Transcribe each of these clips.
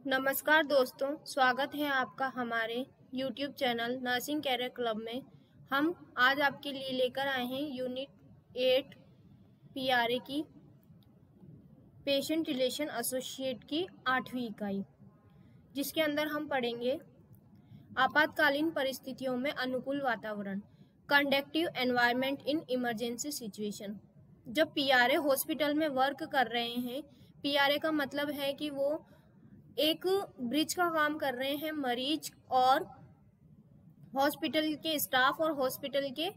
नमस्कार दोस्तों, स्वागत है आपका हमारे YouTube channel nursing career club में। हम आज आपके लिए लेकर आए हैं यूनिट 8 PRA की पेशेंट रिलेशन एसोसिएट की 8वीं इकाई, जिसके अंदर हम पढ़ेंगे आपातकालीन परिस्थितियों में अनुकूल वातावरण, conductive environment in emergency situation. जब PRA हॉस्पिटल में वर्क कर रहे हैं, PRA का मतलब है कि वो एक ब्रिज का काम कर रहे हैं मरीज और हॉस्पिटल के स्टाफ और हॉस्पिटल के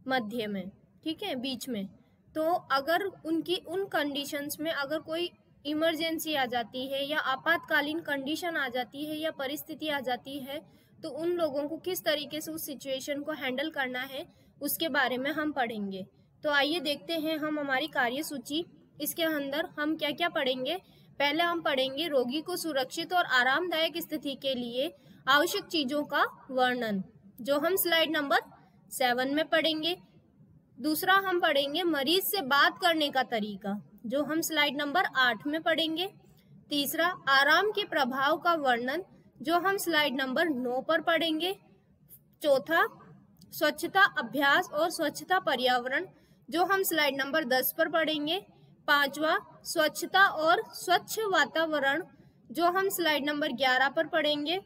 मध्य में, ठीक है, बीच में। तो अगर उनकी उन कंडीशंस में अगर कोई इमरजेंसी आ जाती है या आपातकालीन कंडीशन आ जाती है या परिस्थिति आ जाती है, तो उन लोगों को किस तरीके से उस सिचुएशन को हैंडल करना है उसके बारे में हम पढ़ेंगे। तो आइए देखते हैं हम हमारी कार्यसूची। इसके अंदर हम क्या क्या पढ़ेंगे। पहले हम पढ़ेंगे रोगी को सुरक्षित और आरामदायक स्थिति के लिए आवश्यक चीजों का वर्णन, जो हम स्लाइड नंबर 7 में पढ़ेंगे। दूसरा हम पढ़ेंगे मरीज से बात करने का तरीका, जो हम स्लाइड नंबर 8 में पढ़ेंगे। तीसरा आराम के प्रभाव का वर्णन, जो हम स्लाइड नंबर 9 पर पढ़ेंगे। चौथा स्वच्छता अभ्यास और स्वच्छता पर्यावरण, जो हम स्लाइड नंबर 10 पर पढ़ेंगे। पांचवा स्वच्छता और स्वच्छ वातावरण, जो हम स्लाइड नंबर 11 पर पढ़ेंगे।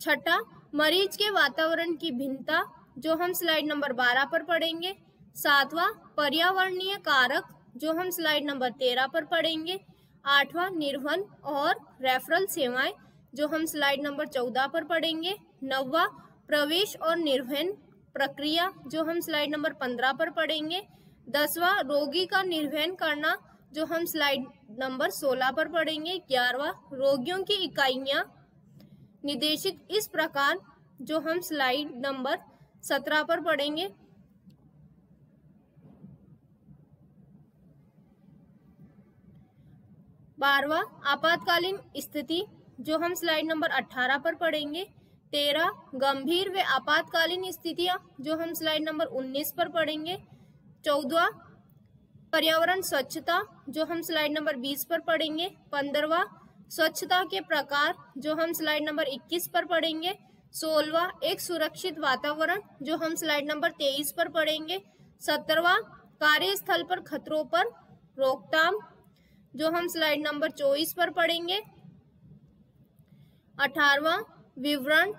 छठा मरीज के वातावरण की भिन्नता, जो हम स्लाइड नंबर 12 पर पढ़ेंगे। सातवां पर्यावरणीय कारक, जो हम स्लाइड नंबर 13 पर पढ़ेंगे। आठवां निर्वहन और रेफरल सेवाएं, जो हम स्लाइड नंबर 14 पर पढ़ेंगे। नौवां प्रवेश और निर्वहन प्रक्रिया, जो हम स्लाइड नंबर 15 पर पढ़ेंगे। 10वां रोगी का निर्वहन करना, जो हम स्लाइड नंबर 16 पर पढ़ेंगे। 11वां रोगियों की इकाइयां निर्देशित इस प्रकार, जो हम स्लाइड नंबर 17 पर पढ़ेंगे। 12वां आपातकालीन स्थिति, जो हम स्लाइड नंबर 18 पर पढ़ेंगे। 13 गंभीर व आपातकालीन स्थितियां, जो हम स्लाइड नंबर 19 पर पढ़ेंगे। 14वां पर्यावरण स्वच्छता, जो हम स्लाइड नंबर 20 पर पढ़ेंगे। 15वां स्वच्छता के प्रकार, जो हम स्लाइड नंबर 21 पर पढ़ेंगे। 16वां एक सुरक्षित वातावरण, जो हम स्लाइड नंबर 23 पर पढ़ेंगे। 17वां कार्यस्थल पर खतरों पर रोकथाम, जो हम स्लाइड नंबर 24 पर पढ़ेंगे। 18वां विवरण,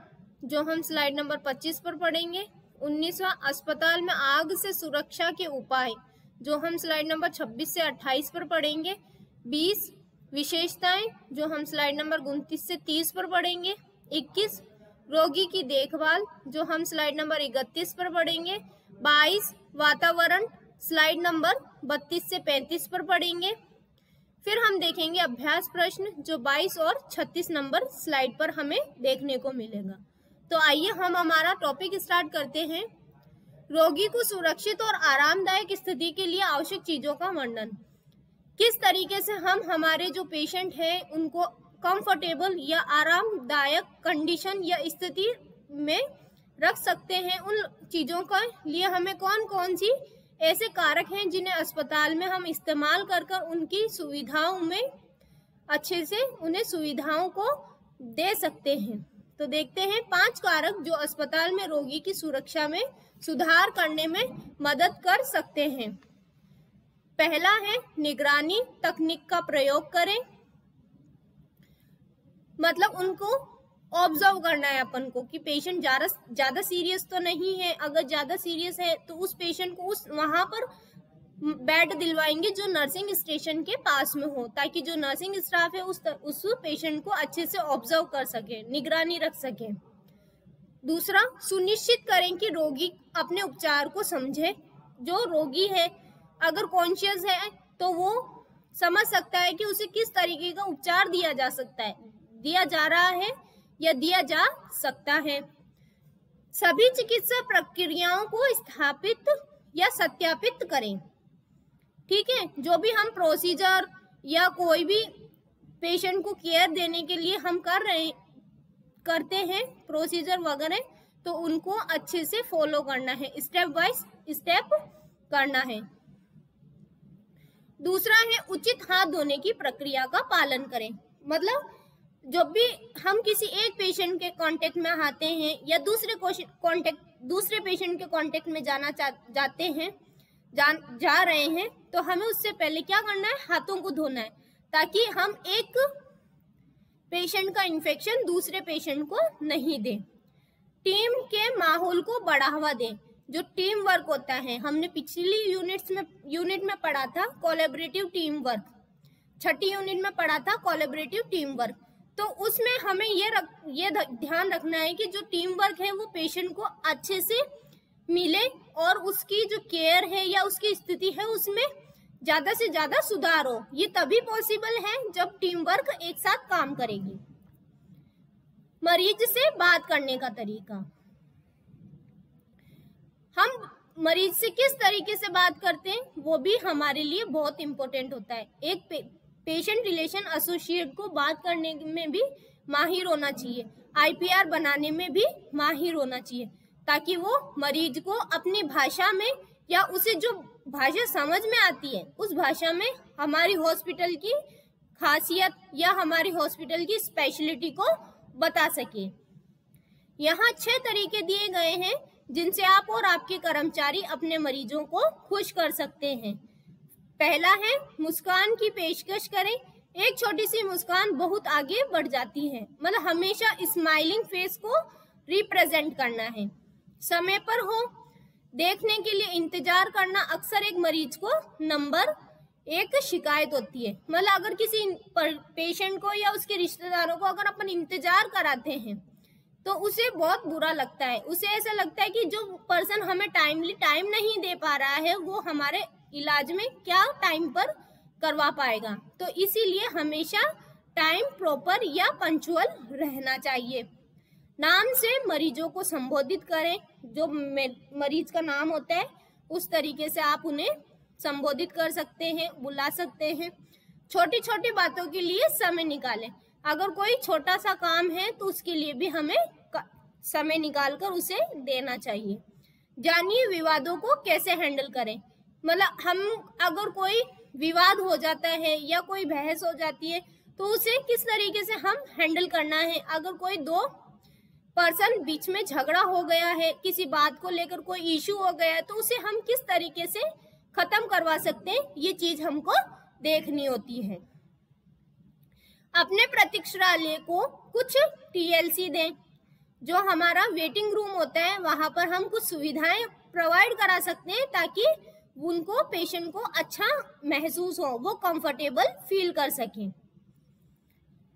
जो हम स्लाइड नंबर 25 पर पढ़ेंगे। 19वां अस्पताल में आग से सुरक्षा के उपाय, जो हम स्लाइड नंबर 26 से 28 पर पढ़ेंगे। 20 विशेषताएं, जो हम स्लाइड नंबर 29 से 30 पर पढ़ेंगे। 21 रोगी की देखभाल, जो हम स्लाइड नंबर 31 पर पढ़ेंगे। 22 वातावरण, स्लाइड नंबर 32 से 35 पर पढ़ेंगे। फिर हम देखेंगे अभ्यास प्रश्न, जो 22 और 36 नंबर स्लाइड पर हमें देखने को मिलेगा। तो आइए हम हमारा टॉपिक स्टार्ट करते हैं। रोगी को सुरक्षित और आरामदायक स्थिति के लिए आवश्यक चीजों का वर्णन। किस तरीके से हम हमारे जो पेशेंट हैं उनको कंफर्टेबल या आरामदायक कंडीशन या स्थिति में रख सकते हैं, उन चीजों के लिए हमें कौन कौन सी ऐसे कारक हैं जिन्हें अस्पताल में हम इस्तेमाल कर उनकी सुविधाओं में अच्छे से उन्हें सुविधाओं को दे सकते हैं। तो देखते हैं 5 कारक जो अस्पताल में रोगी की सुरक्षा में सुधार करने में मदद कर सकते हैं। पहला है निगरानी तकनीक का प्रयोग करें, मतलब उनको ऑब्जर्व करना है अपन को कि पेशेंट ज्यादा सीरियस तो नहीं है। अगर ज्यादा सीरियस है तो उस पेशेंट को उस वहां पर बेड दिलवाएंगे जो नर्सिंग स्टेशन के पास में हो, ताकि जो नर्सिंग स्टाफ है उस पेशेंट को अच्छे से ऑब्जर्व कर सके, निगरानी रख सके। दूसरा सुनिश्चित करें कि रोगी अपने उपचार को समझे। जो रोगी है अगर कॉन्शियस है तो वो समझ सकता है कि उसे किस तरीके का उपचार दिया जा सकता है, दिया जा रहा है या दिया जा सकता है। सभी चिकित्सा प्रक्रियाओं को स्थापित या सत्यापित करें, ठीक है। जो भी हम प्रोसीजर या कोई भी पेशेंट को केयर देने के लिए हम करते हैं प्रोसीजर वगैरह, तो उनको अच्छे से फॉलो करना है, स्टेप बाय स्टेप करना है। दूसरा है उचित हाथ धोने की प्रक्रिया का पालन करें। मतलब जब भी हम किसी एक पेशेंट के कांटेक्ट में आते हैं या दूसरे पेशेंट के कांटेक्ट में जा रहे हैं, तो हमें उससे पहले क्या करना है, हाथों को धोना है, ताकि हम एक पेशेंट का इन्फेक्शन दूसरे पेशेंट को नहीं दें। टीम के माहौल को बढ़ावा दें। जो टीम वर्क होता है, हमने पिछली यूनिट में पढ़ा था कोलैबोरेटिव टीम वर्क, 6ठी यूनिट में पढ़ा था कोलैबोरेटिव टीम वर्क। तो उसमें हमें ये ध्यान रखना है कि जो टीम वर्क है वो पेशेंट को अच्छे से मिले और उसकी जो केयर है या उसकी स्थिति है उसमें ज्यादा से ज्यादा सुधार हो। ये तभी पॉसिबल है जब टीम वर्क एक साथ काम करेगी। मरीज से बात करने का तरीका, हम मरीज से किस तरीके से बात करते हैं वो भी हमारे लिए बहुत इंपॉर्टेंट होता है। एक पेशेंट रिलेशन एसोसिएट को बात करने में भी माहिर होना चाहिए, IPR बनाने में भी माहिर होना चाहिए, ताकि वो मरीज को अपनी भाषा में या उसे जो भाषा समझ में आती है उस भाषा में हमारी हॉस्पिटल की खासियत या हमारी हॉस्पिटल की स्पेशलिटी को बता सके। यहाँ 6 तरीके दिए गए हैं जिनसे आप और आपके कर्मचारी अपने मरीजों को खुश कर सकते हैं। पहला है मुस्कान की पेशकश करें। एक छोटी सी मुस्कान बहुत आगे बढ़ जाती है, मतलब हमेशा स्माइलिंग फेस को रिप्रेजेंट करना है। समय पर हो, देखने के लिए इंतजार करना अक्सर एक मरीज को नंबर 1 शिकायत होती है। मतलब अगर किसी पेशेंट को या उसके रिश्तेदारों को अगर अपन इंतजार कराते हैं तो उसे बहुत बुरा लगता है। उसे ऐसा लगता है कि जो पर्सन हमें टाइमली टाइम नहीं दे पा रहा है वो हमारे इलाज में क्या टाइम पर करवा पाएगा। तो इसीलिए हमेशा टाइम प्रॉपर या पंक्चुअल रहना चाहिए। नाम से मरीजों को संबोधित करें। जो मरीज का नाम होता है उस तरीके से आप उन्हें संबोधित कर सकते हैं, बुला सकते हैं। छोटी छोटी बातों के लिए समय निकालें। अगर कोई छोटा सा काम है तो उसके लिए भी हमें समय निकालकर उसे देना चाहिए। जानिए विवादों को कैसे हैंडल करें। मतलब हम अगर कोई विवाद हो जाता है या कोई बहस हो जाती है तो उसे किस तरीके से हम हैंडल करना है। अगर कोई 2 पर्सन बीच में झगड़ा हो गया है, किसी बात को लेकर कोई इशू हो गया है, तो उसे हम किस तरीके से खत्म करवा सकते हैं, ये चीज हमको देखनी होती है। अपने प्रतीक्षालय को कुछ TLC दें। जो हमारा वेटिंग रूम होता है वहां पर हम कुछ सुविधाएं प्रोवाइड करा सकते हैं ताकि उनको पेशेंट को अच्छा महसूस हो, वो कंफर्टेबल फील कर सकें।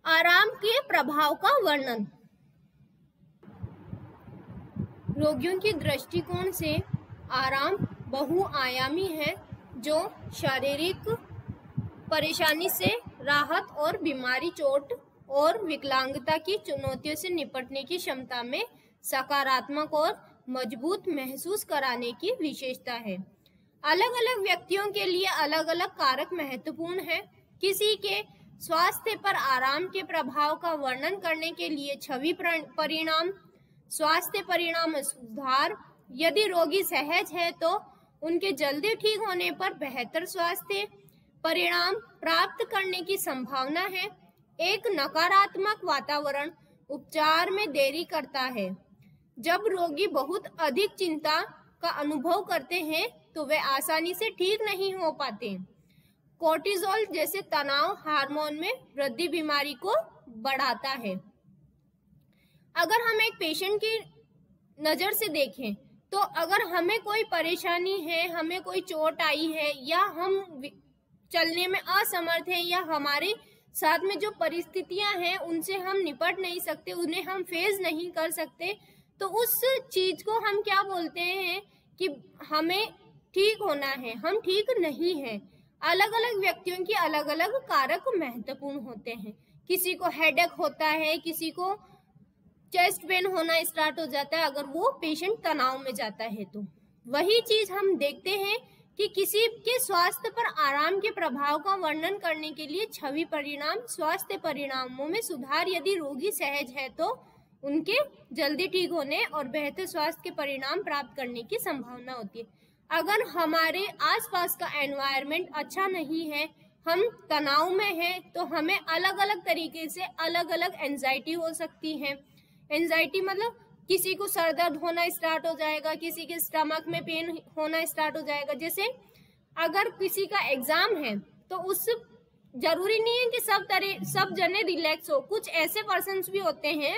आराम के प्रभाव का वर्णन। रोगियों की दृष्टिकोण से आराम बहुआयामी है, जो शारीरिक परेशानी से राहत और बीमारी, चोट और विकलांगता की चुनौतियों से निपटने की क्षमता में सकारात्मक और मजबूत महसूस कराने की विशेषता है। अलग अलग व्यक्तियों के लिए अलग अलग कारक महत्वपूर्ण है। किसी के स्वास्थ्य पर आराम के प्रभाव का वर्णन करने के लिए छवि परिणाम, स्वास्थ्य परिणाम में सुधार, यदि रोगी सहज है तो उनके जल्दी ठीक होने पर बेहतर स्वास्थ्य परिणाम प्राप्त करने की संभावना है। एक नकारात्मक वातावरण उपचार में देरी करता है। जब रोगी बहुत अधिक चिंता का अनुभव करते हैं तो वे आसानी से ठीक नहीं हो पाते। कोर्टिजोल जैसे तनाव हार्मोन में वृद्धि बीमारी को बढ़ाता है। अगर हम एक पेशेंट की नजर से देखें तो अगर हमें कोई परेशानी है, हमें कोई चोट आई है या हम चलने में असमर्थ हैं या हमारे साथ में जो परिस्थितियां हैं उनसे हम निपट नहीं सकते, उन्हें हम फेस नहीं कर सकते, तो उस चीज को हम क्या बोलते हैं कि हमें ठीक होना है, हम ठीक नहीं हैं। अलग अलग व्यक्तियों की अलग अलग कारक महत्वपूर्ण होते हैं। किसी को हेडेक होता है, किसी को चेस्ट पेन होना स्टार्ट हो जाता है अगर वो पेशेंट तनाव में जाता है। तो वही चीज हम देखते हैं कि किसी के स्वास्थ्य पर आराम के प्रभाव का वर्णन करने के लिए छवि परिणाम, स्वास्थ्य परिणामों में सुधार, यदि रोगी सहज है तो उनके जल्दी ठीक होने और बेहतर स्वास्थ्य के परिणाम प्राप्त करने की संभावना होती है। अगर हमारे आसपास का एनवायरनमेंट अच्छा नहीं है हम तनाव में हैं तो हमें अलग अलग तरीके से अलग अलग एंजाइटी हो सकती है। एंजाइटी मतलब किसी को सर दर्द होना स्टार्ट हो जाएगा, किसी के स्टमक में पेन होना स्टार्ट हो जाएगा। जैसे अगर किसी का एग्जाम है तो उस जरूरी नहीं है कि सब जने रिलैक्स हो। कुछ ऐसे पर्सन्स भी होते हैं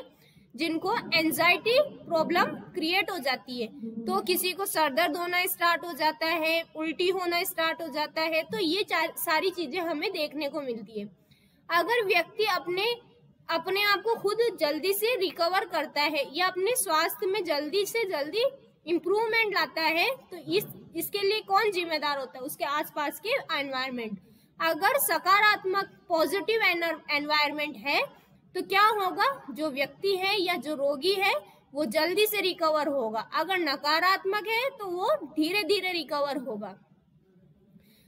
जिनको एंजाइटी प्रॉब्लम क्रिएट हो जाती है, तो किसी को सर दर्द होना स्टार्ट हो जाता है, उल्टी होना स्टार्ट हो जाता है। तो ये सारी चीजें हमें देखने को मिलती है। अगर व्यक्ति अपने आप को खुद जल्दी से रिकवर करता है या अपने स्वास्थ्य में जल्दी से जल्दी इम्प्रूवमेंट लाता है, तो इसके लिए कौन जिम्मेदार होता है? उसके आसपास के एनवायरनमेंट। अगर सकारात्मक पॉजिटिव एनवायरनमेंट है तो क्या होगा? जो व्यक्ति है या जो रोगी है वो जल्दी से रिकवर होगा। अगर नकारात्मक है तो वो धीरे धीरे रिकवर होगा।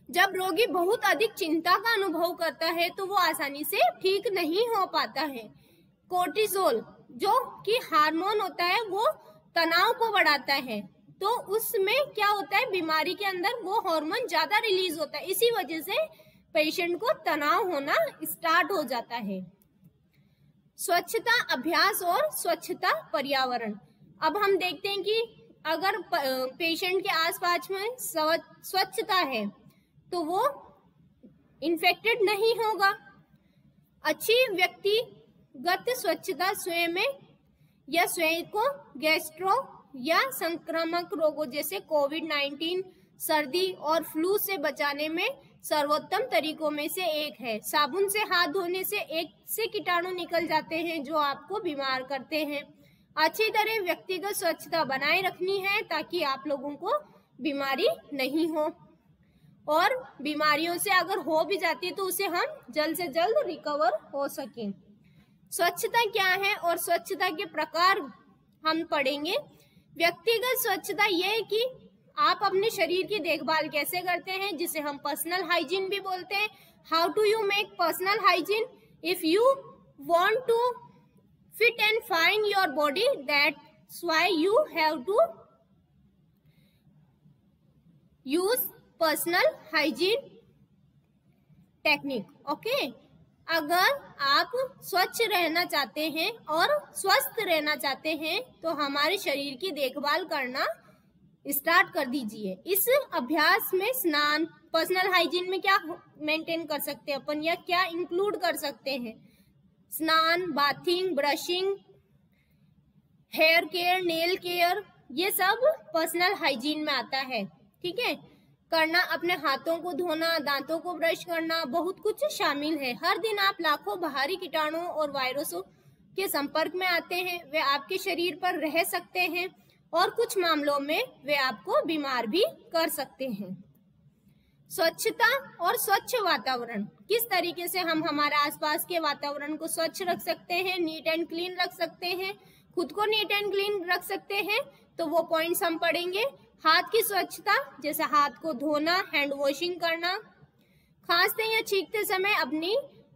जब रोगी बहुत अधिक चिंता का अनुभव करता है तो वो आसानी से ठीक नहीं हो पाता है। कोर्टिसोल जो कि हार्मोन होता है वो तनाव को बढ़ाता है, तो उसमें क्या होता है? बीमारी के अंदर वो हार्मोन ज्यादा रिलीज होता है, इसी वजह से पेशेंट को तनाव होना स्टार्ट हो जाता है। स्वच्छता अभ्यास और स्वच्छता पर्यावरण। अब हम देखते हैं कि अगर पेशेंट के आसपास में स्वच्छता है तो वो इन्फेक्टेड नहीं होगा। अच्छी व्यक्तिगत स्वच्छता स्वयं में या स्वयं को गैस्ट्रो या संक्रामक रोगों जैसे कोविड-19, सर्दी और फ्लू से बचाने में सर्वोत्तम तरीकों में से एक है। साबुन से हाथ धोने से एक से कीटाणु निकल जाते हैं जो आपको बीमार करते हैं। अच्छी तरह व्यक्तिगत स्वच्छता बनाए रखनी है ताकि आप लोगों को बीमारी नहीं हो, और बीमारियों से अगर हो भी जाती है तो उसे हम जल्द से जल्द रिकवर हो सकें। स्वच्छता क्या है और स्वच्छता के प्रकार हम पढ़ेंगे। व्यक्तिगत स्वच्छता यह है कि आप अपने शरीर की देखभाल कैसे करते हैं, जिसे हम पर्सनल हाइजीन भी बोलते हैं। How to you make personal hygiene? If you want to fit and fine your body, that's why you have to use personal hygiene technique. Okay, अगर आप स्वच्छ रहना चाहते हैं और स्वस्थ रहना चाहते हैं तो हमारे शरीर की देखभाल करना स्टार्ट कर दीजिए। इस अभ्यास में स्नान, पर्सनल हाइजीन में क्या मेंटेन कर सकते हैं अपन या क्या इंक्लूड कर सकते हैं? स्नान, bathing, brushing, hair care, nail care, ये सब पर्सनल हाइजीन में आता है। ठीक है, करना, अपने हाथों को धोना, दांतों को ब्रश करना, बहुत कुछ शामिल है। हर दिन आप लाखों बाहरी कीटाणुओं और वायरसों के संपर्क में आते हैं। वे आपके शरीर पर रह सकते हैं और कुछ मामलों में वे आपको बीमार भी कर सकते हैं। स्वच्छता और स्वच्छ वातावरण। किस तरीके से हम हमारे आसपास के वातावरण को स्वच्छ रख सकते हैं, नीट एंड क्लीन रख सकते हैं, खुद को नीट एंड क्लीन रख सकते हैं, तो वो पॉइंट्स हम पढ़ेंगे। हाथ की स्वच्छता, जैसे हाथ को धोना, हैंड वॉशिंग करना, खांसते या छींकते समय अपनी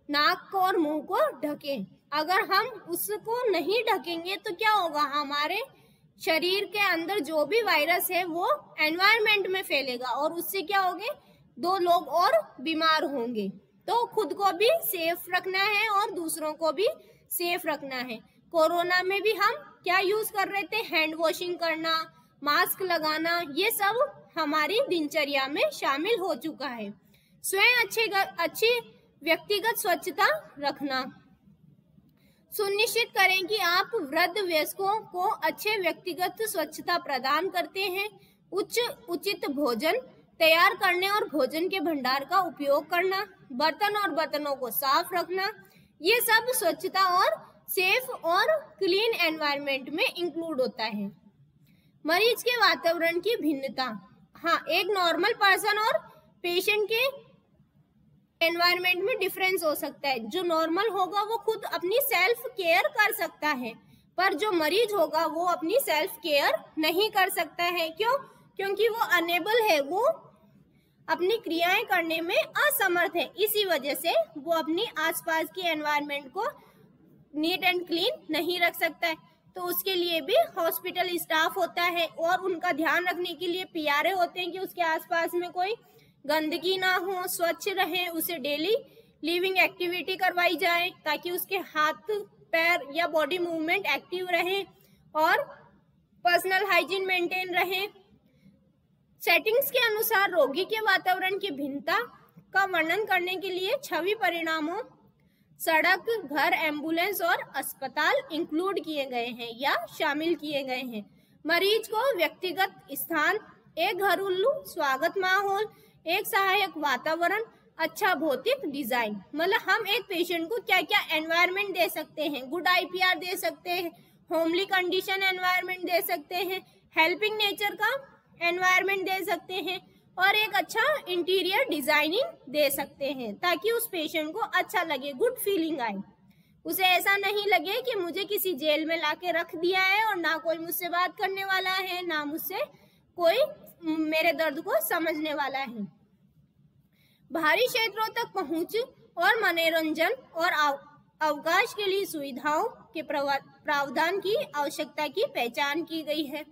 नाक को और मुंह को ढकें। अगर हम उसको नहीं ढकेंगे तो क्या होगा? हमारे शरीर के अंदर जो भी वायरस है वो एनवायरनमेंट में फैलेगा और उससे क्या होगे? 2 लोग और बीमार होंगे। तो खुद को भी सेफ रखना है और दूसरों को भी सेफ रखना है। कोरोना में भी हम क्या यूज कर रहे थे? हैंड वॉशिंग करना, मास्क लगाना, ये सब हमारी दिनचर्या में शामिल हो चुका है। स्वयं अच्छी व्यक्तिगत स्वच्छता रखना। सुनिश्चित करें कि आप वृद्ध वयस्कों को अच्छे व्यक्तिगत स्वच्छता प्रदान करते हैं। उचित भोजन तैयार करने और भोजन के भंडार का उपयोग करना, बर्तन और बर्तनों को साफ रखना, ये सब स्वच्छता और सेफ और क्लीन एनवायरनमेंट में इंक्लूड होता है। मरीज के वातावरण की भिन्नता। हाँ, एक नॉर्मल पर्सन और पेशेंट के एनवायरनमेंट में डिफरेंस हो सकता है। जो नॉर्मल होगा वो खुद अपनी सेल्फ केयर कर सकता है, पर जो मरीज होगा वो अपनी सेल्फ केयर नहीं कर सकता है। क्यों? क्योंकि वो अनेबल है, वो अपनी क्रियाएं करने में असमर्थ है। इसी वजह से वो अपनी आसपास की एनवायरनमेंट को नीट एंड क्लीन नहीं रख सकता है। तो उसके लिए भी हॉस्पिटल स्टाफ होता है और उनका ध्यान रखने के लिए पीआरए होते हैं कि उसके आसपास में कोई गंदगी ना हो, स्वच्छ रहे, उसे डेली लिविंग एक्टिविटी करवाई जाए ताकि उसके हाथ पैर या बॉडी मूवमेंट एक्टिव रहे और पर्सनल हाइजीन मेंटेन रहे। सेटिंग्स के अनुसार रोगी के वातावरण की भिन्नता का वर्णन करने के लिए छवि परिणामों सड़क, घर, एम्बुलेंस और अस्पताल इंक्लूड किए गए हैं या शामिल किए गए हैं। मरीज को व्यक्तिगत स्थान, एक घरेलू स्वागत माहौल, एक सहायक वातावरण, अच्छा भौतिक डिजाइन। मतलब हम एक पेशेंट को क्या क्या एनवायरनमेंट दे सकते हैं, गुड IPR दे सकते हैं, होमली कंडीशन एनवायरनमेंट दे सकते हैं, हेल्पिंग नेचर का एनवायरनमेंट दे सकते हैं और एक अच्छा इंटीरियर डिजाइनिंग दे सकते हैं ताकि उस पेशेंट को अच्छा लगे, गुड फीलिंग आए। उसे ऐसा नहीं लगे कि मुझे किसी जेल में लाके रख दिया है और ना कोई मुझसे बात करने वाला है, ना मुझसे कोई मेरे दर्द को समझने वाला है। बाहरी क्षेत्रों तक पहुंच और मनोरंजन और अवकाश के लिए सुविधाओं के प्रावधान की आवश्यकता की पहचान की गई है।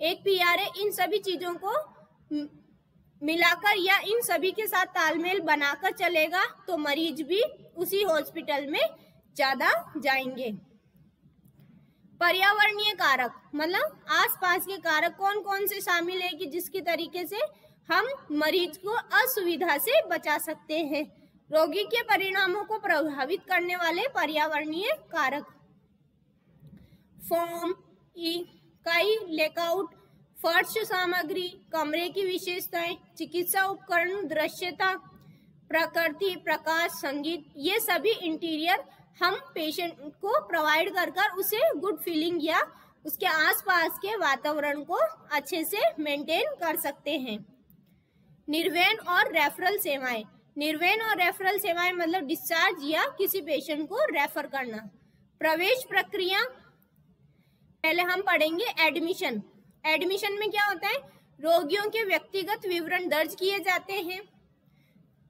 एक PRA इन सभी चीजों को मिलाकर या इन सभी के साथ तालमेल बनाकर चलेगा तो मरीज भी उसी हॉस्पिटल में ज्यादा जाएंगे। पर्यावरणीय कारक मतलब आसपास के कारक कौन कौन से शामिल है कि जिसकी तरीके से हम मरीज को असुविधा से बचा सकते हैं। रोगी के परिणामों को प्रभावित करने वाले पर्यावरणीय कारक फोम, इकाई, लेकआउट, फर्श सामग्री, कमरे की विशेषताएं, चिकित्सा उपकरण, दृश्यता, प्रकृति, प्रकाश, संगीत, ये सभी इंटीरियर हम पेशेंट को प्रोवाइड कर उसे गुड फीलिंग या उसके आसपास के वातावरण को अच्छे से मेंटेन कर सकते हैं। निर्वहन और रेफरल सेवाएं। निर्वहन और रेफरल सेवाएं मतलब डिस्चार्ज या किसी पेशेंट को रेफर करना। प्रवेश प्रक्रिया पहले हम पढ़ेंगे एडमिशन। एडमिशन में क्या होता है, रोगियों के व्यक्तिगत विवरण दर्ज किए जाते हैं।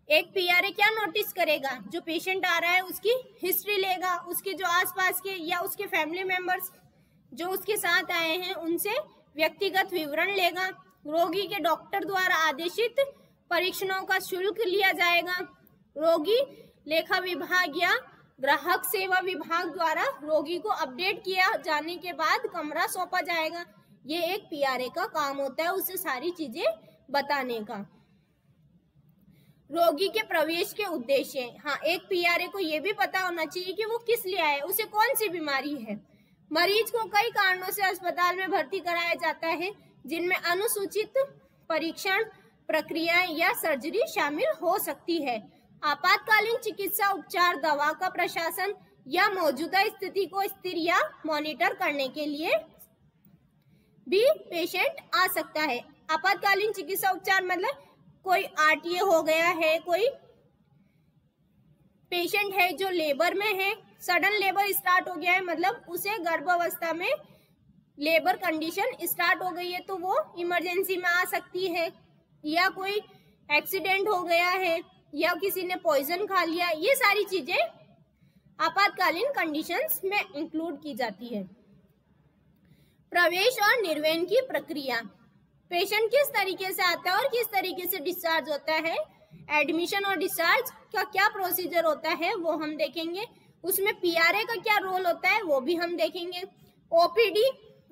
एक PRA क्या नोटिस करेगा, जो पेशेंट आ रहा है उसकी हिस्ट्री लेगा, उसके जो आसपास के या उसके फैमिली मेंबर्स जो उसके साथ आए हैं उनसे व्यक्तिगत विवरण लेगा। रोगी के डॉक्टर द्वारा आदेशित परीक्षणों का शुल्क लिया जाएगा। रोगी लेखा विभाग या ग्राहक सेवा विभाग द्वारा रोगी को अपडेट किया जाने के बाद कमरा सौंपा जाएगा। ये एक PRA का काम होता है, उसे सारी चीजें बताने का। रोगी के प्रवेश के उद्देश्य। हाँ, एक PRA को ये भी पता होना चाहिए कि वो किस लिए आया, उसे कौन सी बीमारी है। मरीज को कई कारणों से अस्पताल में भर्ती कराया जाता है जिनमें अनुसूचित परीक्षण प्रक्रियाएं या सर्जरी शामिल हो सकती है। आपातकालीन चिकित्सा उपचार, दवा का प्रशासन या मौजूदा स्थिति को स्थिर या मॉनिटर करने के लिए भी पेशेंट आ सकता है। आपातकालीन चिकित्सा उपचार मतलब कोई RTA हो गया है, कोई पेशेंट है जो लेबर में है, सडन लेबर स्टार्ट हो गया है, मतलब उसे गर्भावस्था में लेबर कंडीशन स्टार्ट हो गई है तो वो इमरजेंसी में आ सकती है, या कोई एक्सीडेंट हो गया है या किसी ने पॉइजन खा लिया, ये सारी चीजें आपातकालीन कंडीशंस में इंक्लूड की जाती है। प्रवेश और निर्वहन की प्रक्रिया। पेशेंट किस तरीके से आता है और किस तरीके से डिस्चार्ज होता है, एडमिशन और डिस्चार्ज का क्या प्रोसीजर होता है वो हम देखेंगे। उसमें PRA का क्या रोल होता है वो भी हम देखेंगे। OPD,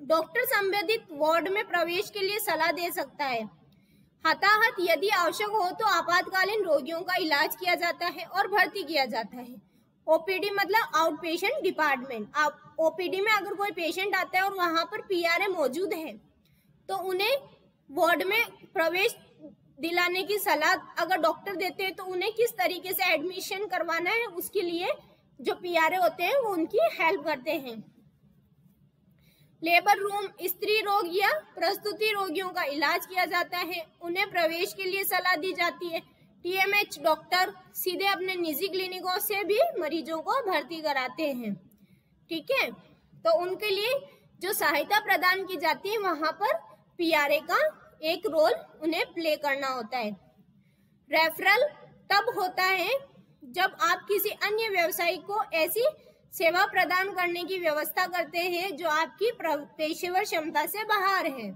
डॉक्टर संबंधित वार्ड में प्रवेश के लिए सलाह दे सकता है। हताहत यदि आवश्यक हो तो आपातकालीन रोगियों का इलाज किया जाता है और भर्ती किया जाता है। OPD मतलब आउट पेशेंट डिपार्टमेंट। OPD में अगर कोई पेशेंट आता है और वहां पर PRA मौजूद है तो उन्हें वार्ड में प्रवेश दिलाने की सलाह अगर डॉक्टर देते हैं तो उन्हें किस तरीके से एडमिशन करवाना है उसके लिए जो PRA होते हैं वो उनकी हेल्प करते हैं। लेबर रूम, स्त्री रोग या प्रसूति रोगियों का इलाज किया जाता है, उन्हें प्रवेश के लिए सलाह दी जाती है। TMH डॉक्टर सीधे अपने निजी क्लिनिकों से भी मरीजों को भर्ती कराते हैं, ठीक है। तो उनके लिए जो सहायता प्रदान की जाती है वहां पर PRA का एक रोल उन्हें प्ले करना होता है। रेफरल तब होता है जब आप किसी अन्य व्यवसायी को ऐसी सेवा प्रदान करने की व्यवस्था करते हैं जो आपकी पेशेवर क्षमता से बाहर है।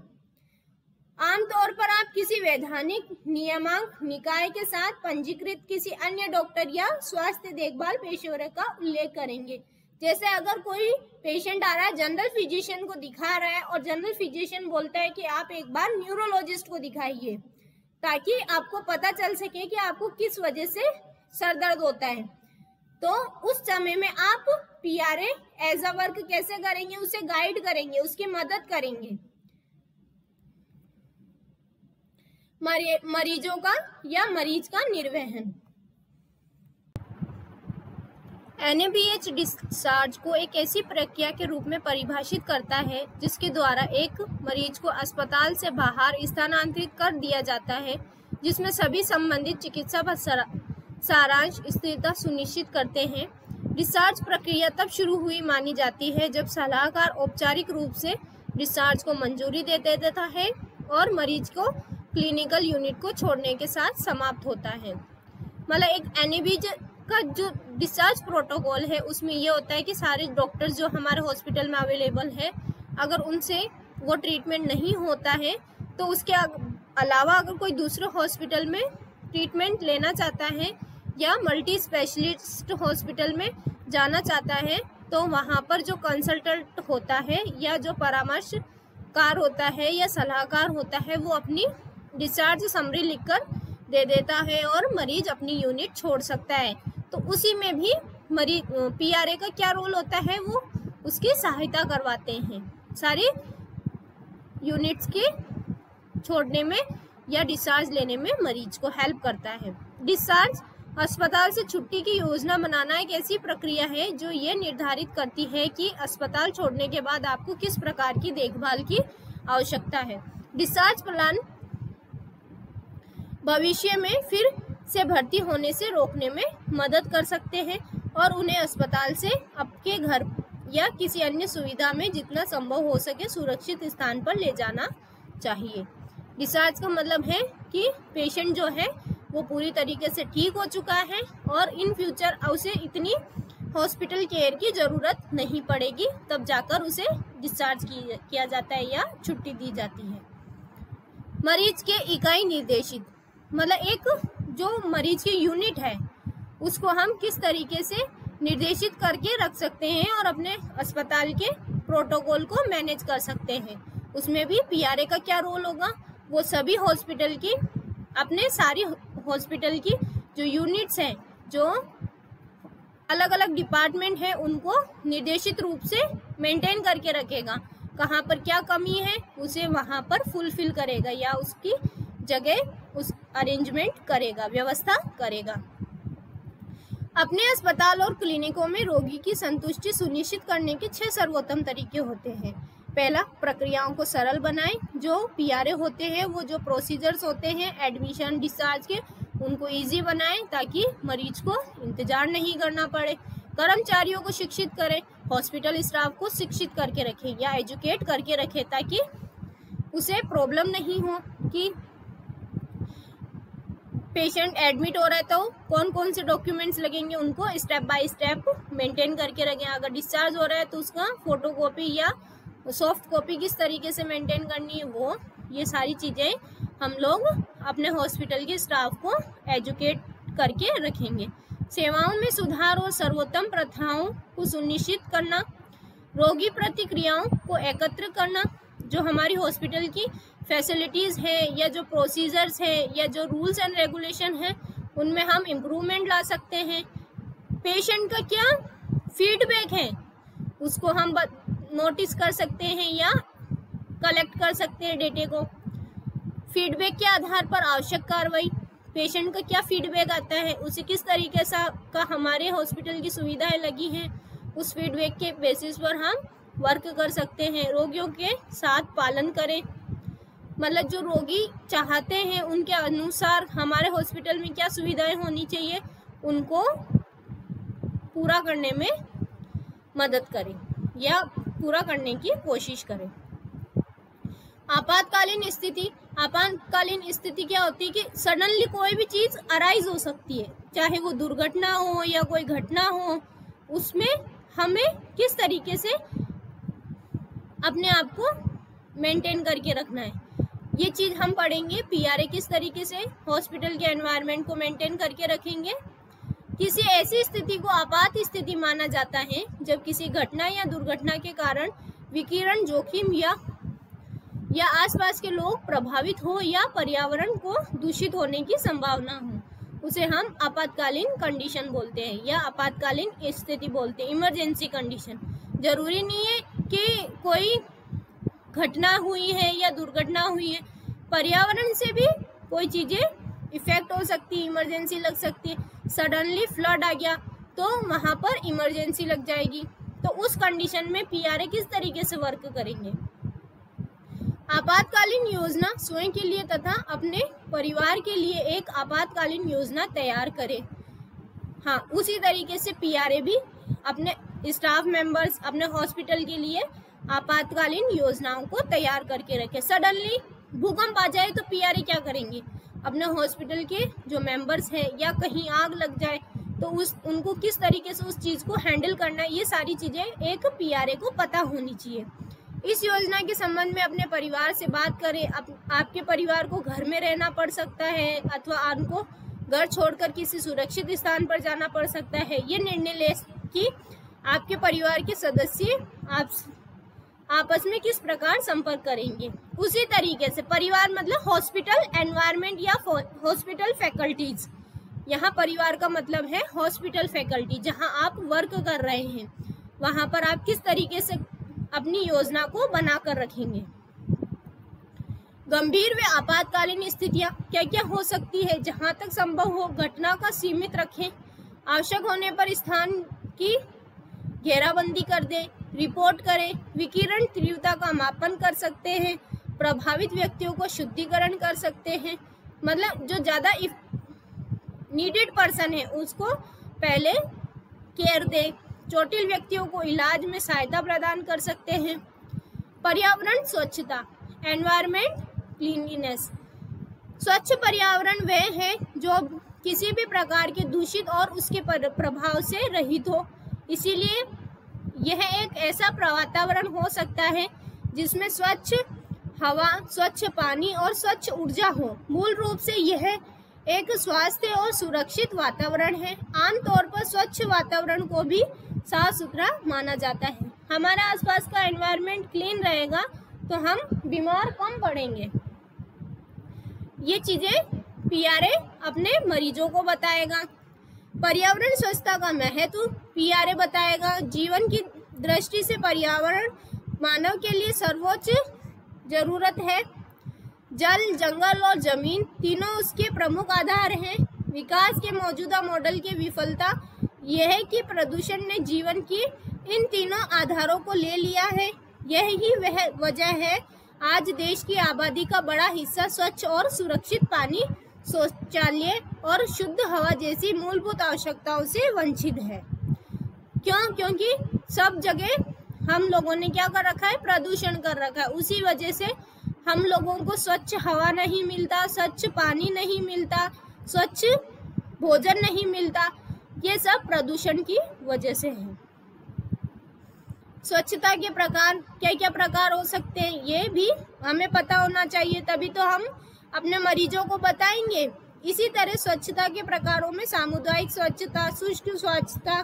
आमतौर पर आप किसी वैधानिक नियामक निकाय के साथ पंजीकृत किसी अन्य डॉक्टर या स्वास्थ्य देखभाल पेशेवर का उल्लेख करेंगे। जैसे अगर कोई पेशेंट आ रहा है, जनरल फिजिशियन को दिखा रहा है और जनरल फिजिशियन बोलता है कि आप एक बार न्यूरोलॉजिस्ट को दिखाइए, ताकि आपको पता चल सके कि आपको किस वजह से सर दर्द होता है, तो उस समय में आप PRA एज अ वर्क कैसे करेंगे, उसे गाइड करेंगे, उसकी मदद करेंगे। मरीजों का या मरीज का निर्वहन। NABH डिस्चार्ज को एक ऐसी प्रक्रिया के रूप में परिभाषित करता है जिसके द्वारा एक मरीज को अस्पताल से बाहर स्थानांतरित कर दिया जाता है, जिसमें सभी संबंधित चिकित्सा सारांश स्थिरता सुनिश्चित करते हैं। डिस्चार्ज प्रक्रिया तब शुरू हुई मानी जाती है जब सलाहकार औपचारिक रूप से डिस्चार्ज को मंजूरी दे देता है और मरीज को क्लिनिकल यूनिट को छोड़ने के साथ समाप्त होता है। मतलब एक NABH का जो डिस्चार्ज प्रोटोकॉल है उसमें ये होता है कि सारे डॉक्टर्स जो हमारे हॉस्पिटल में अवेलेबल है, अगर उनसे वो ट्रीटमेंट नहीं होता है तो उसके अलावा अगर कोई दूसरे हॉस्पिटल में ट्रीटमेंट लेना चाहता है या मल्टी स्पेशलिस्ट हॉस्पिटल में जाना चाहता है, तो वहाँ पर जो कंसल्टेंट होता है या जो परामर्शकार होता है या सलाहकार होता है, वो अपनी डिस्चार्ज समरी लिखकर दे देता है और मरीज अपनी यूनिट छोड़ सकता है। तो उसी में भी मरीज PRA का क्या रोल होता है, वो उसकी सहायता करवाते हैं, सारी यूनिट्स के छोड़ने में या डिस्चार्ज लेने में मरीज को हेल्प करता है। डिस्चार्ज अस्पताल से छुट्टी की योजना बनाना एक ऐसी प्रक्रिया है जो ये निर्धारित करती है कि अस्पताल छोड़ने के बाद आपको किस प्रकार की देखभाल की आवश्यकता है। डिस्चार्ज प्लान भविष्य में फिर से भर्ती होने से रोकने में मदद कर सकते हैं और उन्हें अस्पताल से आपके घर या किसी अन्य सुविधा में जितना संभव हो सके सुरक्षित स्थान पर ले जाना चाहिए। डिस्चार्ज का मतलब है कि पेशेंट जो है वो पूरी तरीके से ठीक हो चुका है और इन फ्यूचर उसे इतनी हॉस्पिटल केयर की जरूरत नहीं पड़ेगी, तब जाकर उसे डिस्चार्ज किया जाता है या छुट्टी दी जाती है। मरीज के इकाई निर्देशित, मतलब एक जो मरीज की यूनिट है उसको हम किस तरीके से निर्देशित करके रख सकते हैं और अपने अस्पताल के प्रोटोकॉल को मैनेज कर सकते हैं। उसमें भी PRA का क्या रोल होगा, वो सभी हॉस्पिटल की, अपने सारी हॉस्पिटल की जो यूनिट्स हैं, जो अलग अलग डिपार्टमेंट है, उनको निर्देशित रूप से मेंटेन करके रखेगा। कहाँ पर क्या कमी है उसे वहाँ पर फुलफिल करेगा या उसकी जगह उस अरेंजमेंट करेगा, व्यवस्था करेगा। अपने अस्पताल और क्लिनिकों में रोगी की संतुष्टि सुनिश्चित करने के 6 सर्वोत्तम तरीके होते हैं। पहला, प्रक्रियाओं को सरल बनाएं। जो PRA होते हैं, वो जो प्रोसीजर्स होते हैं एडमिशन डिस्चार्ज के, उनको इजी बनाएं ताकि मरीज को इंतजार नहीं करना पड़े। कर्मचारियों को शिक्षित करें, हॉस्पिटल स्टाफ को शिक्षित करके रखें या एजुकेट करके रखें ताकि उसे प्रॉब्लम नहीं हो कि पेशेंट एडमिट हो रहा है तो कौन कौन से डॉक्यूमेंट्स लगेंगे, उनको स्टेप बाय स्टेप मेंटेन करके रखें। अगर डिस्चार्ज हो रहा है तो उसका फोटोकॉपी या सॉफ्ट कॉपी किस तरीके से मेंटेन करनी है, वो ये सारी चीज़ें हम लोग अपने हॉस्पिटल के स्टाफ को एजुकेट करके रखेंगे। सेवाओं में सुधार और सर्वोत्तम प्रथाओं को सुनिश्चित करना, रोगी प्रतिक्रियाओं को एकत्र करना, जो हमारी हॉस्पिटल की फैसिलिटीज़ है या जो प्रोसीजर्स है या जो रूल्स एंड रेगुलेशन है उनमें हम इम्प्रूवमेंट ला सकते हैं। पेशेंट का क्या फीडबैक है उसको हम नोटिस कर सकते हैं या कलेक्ट कर सकते हैं डेटे को। फीडबैक के आधार पर आवश्यक कार्रवाई, पेशेंट का क्या फीडबैक आता है, उसे किस तरीके से का हमारे हॉस्पिटल की सुविधाएं लगी हैं, उस फीडबैक के बेसिस पर हम वर्क कर सकते हैं। रोगियों के साथ पालन करें, मतलब जो रोगी चाहते हैं उनके अनुसार हमारे हॉस्पिटल में क्या सुविधाएं होनी चाहिए उनको पूरा करने में मदद करें या पूरा करने की कोशिश करें। आपातकालीन स्थिति क्या होती है कि सडनली कोई भी चीज अराइज हो सकती है, चाहे वो दुर्घटना हो या कोई घटना हो, उसमें हमें किस तरीके से अपने आप को मेंटेन करके रखना है ये चीज हम पढ़ेंगे। पीआरए किस तरीके से हॉस्पिटल के एनवायरनमेंट को मेंटेन करके रखेंगे। किसी ऐसी स्थिति को आपात स्थिति माना जाता है जब किसी घटना या दुर्घटना के कारण विकिरण जोखिम या आसपास के लोग प्रभावित हो या पर्यावरण को दूषित होने की संभावना हो, उसे हम आपातकालीन कंडीशन बोलते हैं या आपातकालीन स्थिति बोलते हैं, इमरजेंसी कंडीशन। जरूरी नहीं है कि कोई घटना हुई है या दुर्घटना हुई है, पर्यावरण से भी कोई चीजें इफेक्ट हो सकती है, इमरजेंसी लग सकती है। सडनली फ्लड आ गया तो वहां पर इमरजेंसी लग जाएगी। तो उस कंडीशन में पीआरए किस तरीके से वर्क करेंगे। आपातकालीन योजना स्वयं के लिए तथा अपने परिवार के लिए एक आपातकालीन योजना तैयार करें। हाँ, उसी तरीके से पीआरए भी अपने स्टाफ मेंबर्स, अपने हॉस्पिटल के लिए आपातकालीन योजनाओं को तैयार करके रखें। सडनली भूकंप आ जाए तो पीआरए क्या करेंगे, अपने हॉस्पिटल के जो मेंबर्स हैं या कहीं आग लग जाए तो उनको किस तरीके से उस चीज को हैंडल करना है, ये सारी चीजें एक पीआरए को पता होनी चाहिए। इस योजना के संबंध में अपने परिवार से बात करें। आपके परिवार को घर में रहना पड़ सकता है अथवा आपको घर छोड़कर किसी सुरक्षित स्थान पर जाना पड़ सकता है। ये निर्णय ले कि आपके परिवार के सदस्य आपस में किस प्रकार संपर्क करेंगे। उसी तरीके से परिवार मतलब हॉस्पिटल एनवायरनमेंट या हॉस्पिटल फैकल्टीज। यहाँ परिवार का मतलब है हॉस्पिटल फैकल्टी, जहाँ आप वर्क कर रहे हैं वहां पर आप किस तरीके से अपनी योजना को बनाकर रखेंगे। गंभीर व आपातकालीन स्थितियां क्या क्या हो सकती है, जहां तक संभव हो घटना का सीमित रखें। आवश्यक होने पर स्थान की घेराबंदी कर दें, रिपोर्ट करें, विकिरण तीव्रता का मापन कर सकते हैं, प्रभावित व्यक्तियों को शुद्धिकरण कर सकते हैं। मतलब जो ज्यादा नीडेड पर्सन है उसको पहले केयर दें, चोटिल व्यक्तियों को इलाज में सहायता प्रदान कर सकते हैं। पर्यावरण स्वच्छता, एनवायरनमेंट क्लीनलीनेस। स्वच्छ पर्यावरण वह है जो किसी भी प्रकार के दूषित और उसके प्रभाव से रहित हो। इसीलिए यह एक ऐसा वातावरण हो सकता है जिसमें स्वच्छ हवा, स्वच्छ पानी और स्वच्छ ऊर्जा हो। मूल रूप से यह एक स्वास्थ्य और सुरक्षित वातावरण है। आमतौर पर स्वच्छ वातावरण को भी साफ सुथरा माना जाता है। हमारा आसपास का एनवायरनमेंट क्लीन रहेगा तो हम बीमार कम पड़ेंगे। ये चीजें पीआरए अपने मरीजों को बताएगा। पर्यावरण स्वच्छता का महत्व पीआरए बताएगा। जीवन की दृष्टि से पर्यावरण मानव के लिए सर्वोच्च जरूरत है। जल, जंगल और जमीन तीनों उसके प्रमुख आधार हैं। विकास के मौजूदा मॉडल की विफलता यह है कि प्रदूषण ने जीवन की इन तीनों आधारों को ले लिया है। यही वह वजह है आज देश की आबादी का बड़ा हिस्सा स्वच्छ और सुरक्षित पानी, शौचालय और शुद्ध हवा जैसी मूलभूत आवश्यकताओं से वंचित है। क्यों? क्योंकि सब जगह हम लोगों ने क्या कर रखा है, प्रदूषण कर रखा है। उसी वजह से हम लोगों को स्वच्छ हवा नहीं मिलता, स्वच्छ पानी नहीं मिलता, स्वच्छ भोजन नहीं मिलता। ये सब प्रदूषण की वजह से है। स्वच्छता के प्रकार क्या क्या प्रकार हो सकते हैं ये भी हमें पता होना चाहिए, तभी तो हम अपने मरीजों को बताएंगे। इसी तरह स्वच्छता के प्रकारों में सामुदायिक स्वच्छता, शुष्क स्वच्छता,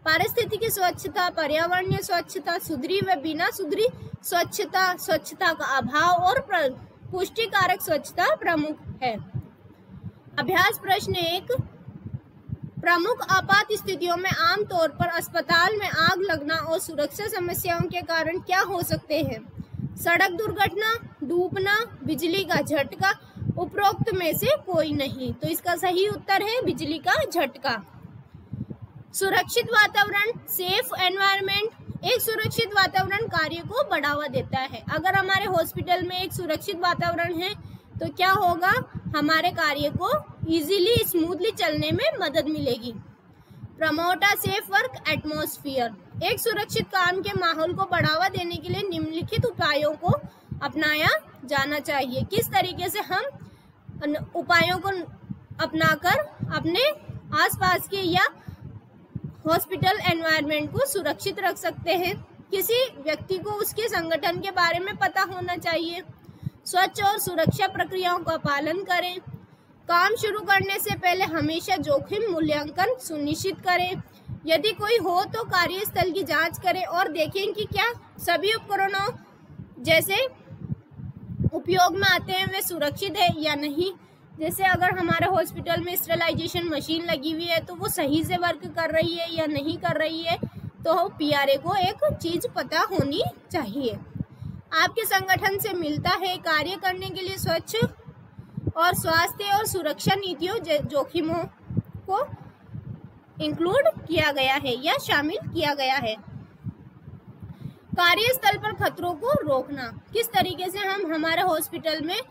पारिस्थितिकी स्वच्छता, पर्यावरणीय स्वच्छता, सुधरी व बिना सुधरी स्वच्छता, स्वच्छता का अभाव और पुष्टिकारक स्वच्छता प्रमुख है। अभ्यास प्रश्न 1, प्रमुख आपात स्थितियों में आमतौर पर अस्पताल में आग लगना और सुरक्षा समस्याओं के कारण क्या हो सकते हैं। सड़क दुर्घटना, डूबना, बिजली का झटका, उपरोक्त में से कोई नहीं। तो इसका सही उत्तर है बिजली का झटका। सुरक्षित वातावरण, सेफ एनवायरनमेंट। एक सुरक्षित वातावरण कार्य को बढ़ावा देता है। अगर हमारे हॉस्पिटल में एक सुरक्षित वातावरण है तो क्या होगा, हमारे कार्य को इजीली, स्मूथली चलने में मदद मिलेगी। Promote a safe work atmosphere. एक सुरक्षित काम के माहौल को बढ़ावा देने के लिए निम्नलिखित उपायों को अपनाया जाना चाहिए। किस तरीके से हम उपायों को अपनाकर अपने आसपास के या हॉस्पिटल एनवायरनमेंट को सुरक्षित रख सकते हैं। किसी व्यक्ति को उसके संगठन के बारे में पता होना चाहिए। स्वच्छ और सुरक्षा प्रक्रियाओं का पालन करें। काम शुरू करने से पहले हमेशा जोखिम मूल्यांकन सुनिश्चित करें। यदि कोई हो तो कार्यस्थल की जांच करें और देखें कि क्या सभी उपकरणों जैसे उपयोग में आते हैं वे सुरक्षित है या नहीं। जैसे अगर हमारे हॉस्पिटल में स्टेरिलाइजेशन मशीन लगी हुई है तो वो सही से वर्क कर रही है या नहीं कर रही है, तो पीआरए को एक चीज पता होनी चाहिए। आपके संगठन से मिलता है कार्य करने के लिए स्वच्छ और स्वास्थ्य और सुरक्षा नीतियों जोखिमों को इंक्लूड किया गया है या शामिल किया गया है। कार्यस्थल पर खतरों को रोकना, किस तरीके से हम हमारे हॉस्पिटल में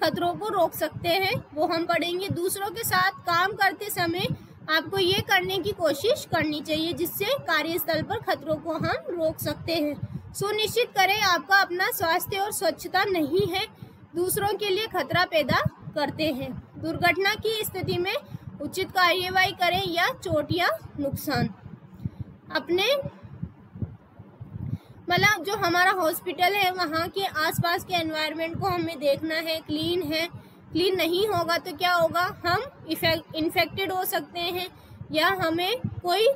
खतरों को रोक सकते हैं वो हम पढ़ेंगे। दूसरों के साथ काम करते समय आपको ये करने की कोशिश करनी चाहिए जिससे कार्यस्थल पर खतरों को हम रोक सकते हैं। सुनिश्चित करें आपका अपना स्वास्थ्य और स्वच्छता नहीं है, दूसरों के लिए खतरा पैदा करते हैं। दुर्घटना की स्थिति में उचित कार्यवाही करें या चोट या नुकसान अपने मतलब जो हमारा हॉस्पिटल है वहाँ के आसपास के एनवायरनमेंट को हमें देखना है, क्लीन है। क्लीन नहीं होगा तो क्या होगा, हम इन्फेक्टेड हो सकते हैं या हमें कोई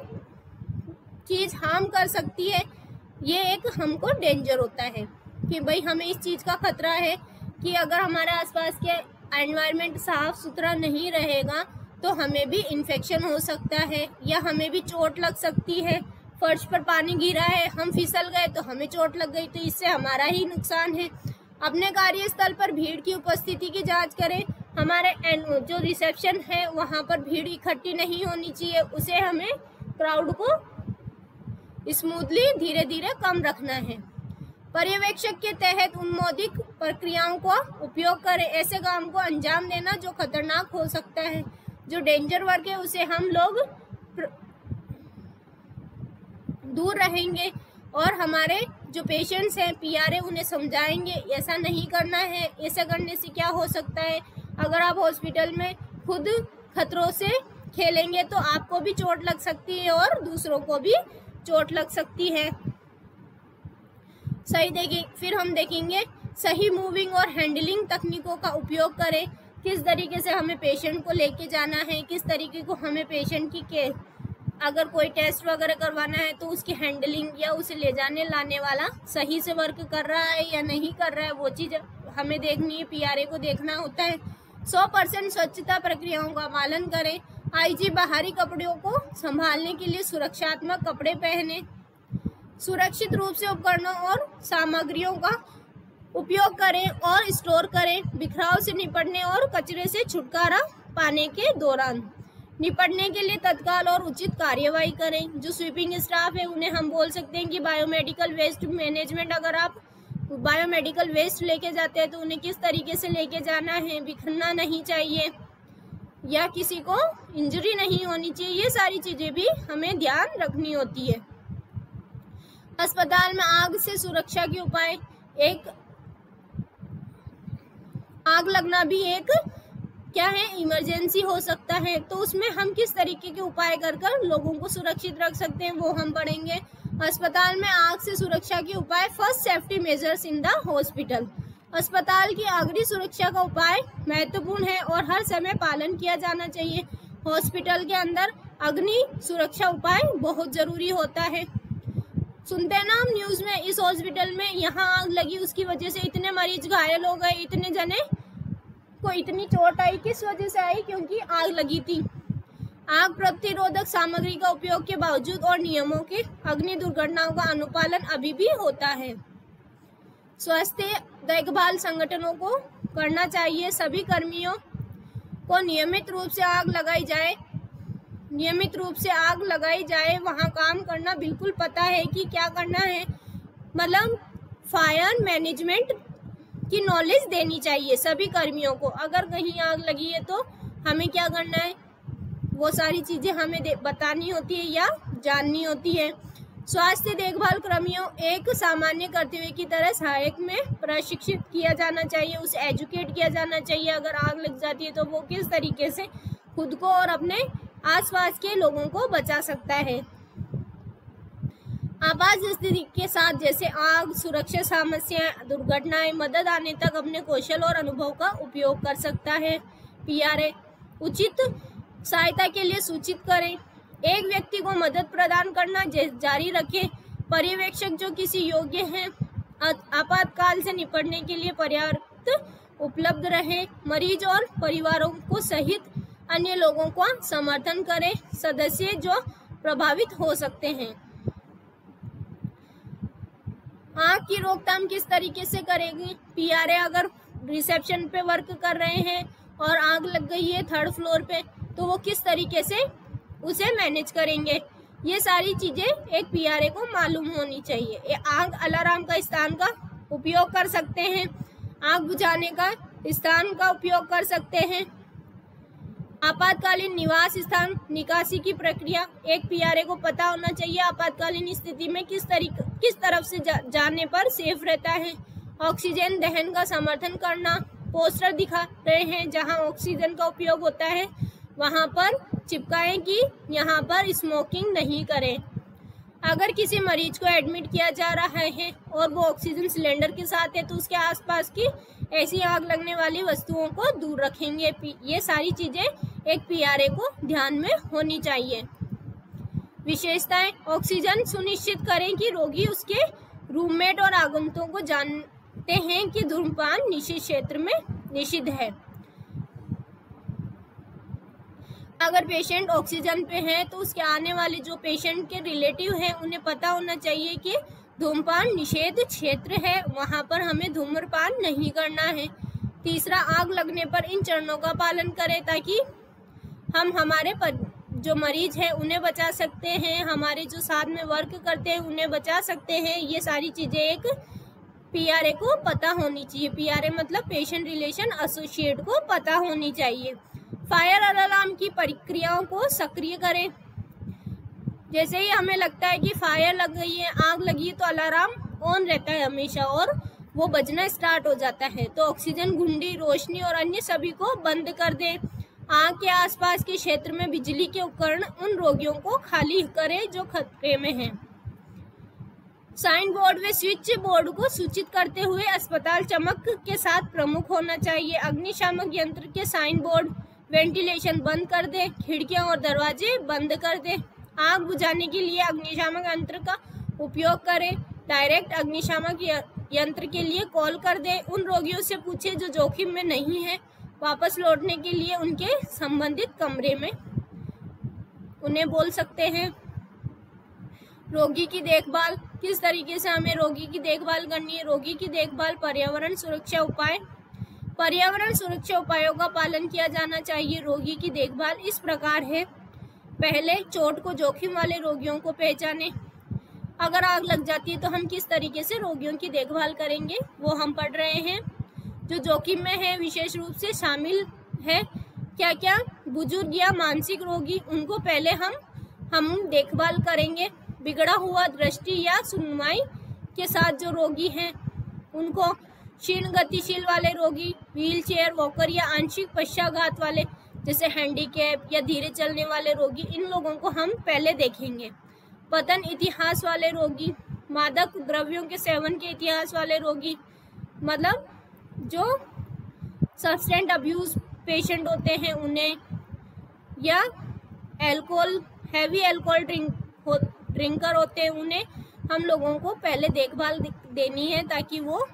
चीज हार्म कर सकती है। ये एक हमको डेंजर होता है कि भाई हमें इस चीज का खतरा है कि अगर हमारे आसपास के एनवायरनमेंट साफ सुथरा नहीं रहेगा तो हमें भी इन्फेक्शन हो सकता है या हमें भी चोट लग सकती है। फर्श पर पानी गिरा है, हम फिसल गए तो हमें चोट लग गई, तो इससे हमारा ही नुकसान है। अपने कार्यस्थल पर भीड़ की उपस्थिति की जांच करें। हमारे जो रिसेप्शन है वहां पर भीड़ इकट्ठी नहीं होनी चाहिए, उसे हमें क्राउड को स्मूथली धीरे धीरे कम रखना है। पर्यवेक्षक के तहत अनुमोदित प्रक्रियाओं का उपयोग करें। ऐसे काम को अंजाम देना जो खतरनाक हो सकता है, जो डेंजर वर्क है उसे हम लोग दूर रहेंगे और हमारे जो पेशेंट्स हैं पीआरए उन्हें समझाएंगे ऐसा नहीं करना है। ऐसा करने से क्या हो सकता है, अगर आप हॉस्पिटल में खुद खतरों से खेलेंगे तो आपको भी चोट लग सकती है और दूसरों को भी चोट लग सकती है। फिर हम देखेंगे सही मूविंग और हैंडलिंग तकनीकों का उपयोग करें। किस तरीके से हमें पेशेंट को लेके जाना है, किस तरीके को हमें पेशेंट की अगर कोई टेस्ट वगैरह करवाना है तो उसकी हैंडलिंग या उसे ले जाने लाने वाला सही से वर्क कर रहा है या नहीं कर रहा है, वो चीज़ हमें देखनी है, पीआरए को देखना होता है। 100% स्वच्छता प्रक्रियाओं का पालन करें। आईजी बाहरी कपड़ों को संभालने के लिए सुरक्षात्मक कपड़े पहने। सुरक्षित रूप से उपकरणों और सामग्रियों का उपयोग करें और स्टोर करें। बिखराव से निपटने और कचरे से छुटकारा पाने के दौरान निपटने के लिए तत्काल और उचित कार्यवाही करें। जो स्वीपिंग स्टाफ है उन्हें हम बोल सकते हैं कि बायोमेडिकल वेस्ट मैनेजमेंट, अगर आप बायोमेडिकल वेस्ट लेके जाते हैं तो उन्हें किस तरीके से लेके जाना है, बिखरना नहीं चाहिए या किसी को इंजरी नहीं होनी चाहिए, ये सारी चीजें भी हमें ध्यान रखनी होती है। अस्पताल में आग से सुरक्षा के उपाय, एक आग लगना भी एक क्या है, इमरजेंसी हो सकता है, तो उसमें हम किस तरीके के उपाय कर लोगों को सुरक्षित रख सकते हैं वो हम पढ़ेंगे। अस्पताल में आग से सुरक्षा के उपाय, first safety measures in the hospital. अस्पताल की अग्नि सुरक्षा का उपाय महत्वपूर्ण है और हर समय पालन किया जाना चाहिए। हॉस्पिटल के अंदर अग्नि सुरक्षा उपाय बहुत जरूरी होता है। सुनते हैं ना हम न्यूज में, इस हॉस्पिटल में यहाँ आग लगी, उसकी वजह से इतने मरीज घायल हो गए, इतने जने को इतनी चोट आई, किस वजह से आई, क्योंकि आग लगी थी। आग प्रतिरोधक सामग्री का उपयोग के बावजूद और नियमों के अग्नि दुर्घटनाओं का अनुपालन अभी भी होता है। स्वास्थ्य देखभाल संगठनों को करना चाहिए। सभी कर्मियों को नियमित रूप से आग लगाई जाए, वहां काम करना बिल्कुल पता है कि क्या करना है, मतलब फायर मैनेजमेंट की नॉलेज देनी चाहिए सभी कर्मियों को। अगर कहीं आग लगी है तो हमें क्या करना है, वो सारी चीजें हमें बतानी होती है या जाननी होती है। स्वास्थ्य देखभाल कर्मियों एक सामान्य कर्तव्य की तरह सहायक में प्रशिक्षित किया जाना चाहिए, उसे एजुकेट किया जाना चाहिए। अगर आग लग जाती है तो वो किस तरीके से खुद को और अपने आसपास के लोगों को बचा सकता है। आपात स्थिति के साथ जैसे आग, सुरक्षा समस्याएं, दुर्घटनाएं, मदद आने तक अपने कौशल और अनुभव का उपयोग कर सकता है। PRA उचित सहायता के लिए सूचित करें। एक व्यक्ति को मदद प्रदान करना जारी रखें। पर्यवेक्षक जो किसी योग्य हैं आपातकाल से निपटने के लिए पर्याप्त उपलब्ध रहे। मरीज और परिवारों को सहित अन्य लोगों का समर्थन करें। सदस्य जो प्रभावित हो सकते हैं। आग की रोकथाम किस तरीके से करेगी? PRA अगर रिसेप्शन पे वर्क कर रहे हैं और आग लग गई है 3rd फ्लोर पे, तो वो किस तरीके से उसे मैनेज करेंगे, ये सारी चीजें एक PRA को मालूम होनी चाहिए। ये आग अलार्म का स्थान का उपयोग कर सकते हैं, आग बुझाने का स्थान का उपयोग कर सकते हैं। आपातकालीन निवास स्थान, निकासी की प्रक्रिया, एक PRA को पता होना चाहिए आपातकालीन स्थिति में किस तरफ से जाने पर सेफ रहता है। ऑक्सीजन दहन का समर्थन करना, पोस्टर दिखा रहे हैं जहां ऑक्सीजन का उपयोग होता है वहां पर चिपकाएं कि यहाँ पर स्मोकिंग नहीं करें। अगर किसी मरीज को एडमिट किया जा रहा है और वो ऑक्सीजन सिलेंडर के साथ है तो उसके आसपास की ऐसी आग लगने वाली वस्तुओं को दूर रखेंगे। ये सारी चीजें एक PRA को ध्यान में होनी चाहिए। विशेषताएं, ऑक्सीजन सुनिश्चित करें कि रोगी उसके रूममेट और आगंतुकों को जानते हैं कि धूम्रपान निषिद्ध क्षेत्र में निषिद्ध है। अगर पेशेंट ऑक्सीजन पे है तो उसके आने वाले जो पेशेंट के रिलेटिव हैं उन्हें पता होना चाहिए कि धूम्रपान निषेध क्षेत्र है, वहां पर हमें धूम्रपान नहीं करना है। तीसरा, आग लगने पर इन चरणों का पालन करें ताकि हम हमारे जो मरीज हैं उन्हें बचा सकते हैं, हमारे जो साथ में वर्क करते हैं उन्हें बचा सकते हैं। ये सारी चीजें एक PRA को पता होनी चाहिए। PRA मतलब पेशेंट रिलेशन एसोसिएट को पता होनी चाहिए। फायर अलार्म की प्रक्रियाओं को सक्रिय करें। जैसे ही हमें लगता है कि फायर लग गई है, आग लगी है, तो अलार्म ऑन रहता है हमेशा और वो बजना स्टार्ट हो जाता है। तो ऑक्सीजन, घुंडी, रोशनी और अन्य सभी को बंद कर दें। आग के आसपास के क्षेत्र में बिजली के उपकरण उन रोगियों को खाली करें जो खतरे में हैं। साइन बोर्ड व स्विच बोर्ड को सूचित करते हुए अस्पताल चमक के साथ प्रमुख होना चाहिए। अग्निशामक यंत्र के साइन बोर्ड, वेंटिलेशन बंद कर दें, खिड़कियां और दरवाजे बंद कर दें। आग बुझाने के लिए अग्निशामक यंत्र का उपयोग करें। डायरेक्ट अग्निशामक यंत्र के लिए कॉल कर दें। उन रोगियों से पूछें जो जोखिम में नहीं है, वापस लौटने के लिए उनके संबंधित कमरे में उन्हें बोल सकते हैं। रोगी की देखभाल, किस तरीके से हमें रोगी की देखभाल करनी है? रोगी की देखभाल, पर्यावरण सुरक्षा उपाय, पर्यावरण सुरक्षा उपायों का पालन किया जाना चाहिए। रोगी की देखभाल इस प्रकार है। पहले, चोट को जोखिम वाले रोगियों को पहचानें। अगर आग लग जाती है तो हम किस तरीके से रोगियों की देखभाल करेंगे वो हम पढ़ रहे हैं। जो जोखिम में है विशेष रूप से शामिल है क्या क्या? बुजुर्ग या मानसिक रोगी, उनको पहले हम देखभाल करेंगे। बिगड़ा हुआ दृष्टि या सुनवाई के साथ जो रोगी हैं उनको, क्षीण गतिशील वाले रोगी, व्हील चेयर वॉकर या आंशिक पक्षाघात वाले जैसे हैंडीकैप या धीरे चलने वाले रोगी, इन लोगों को हम पहले देखेंगे। पतन इतिहास वाले रोगी, मादक द्रव्यों के सेवन के इतिहास वाले रोगी, मतलब जो सब्सटेंस अब्यूज पेशेंट होते हैं उन्हें, या अल्कोहल, हैवी अल्कोहल ड्रिंकर होते हैं उन्हें हम लोगों को पहले देखभाल देनी है ताकि वो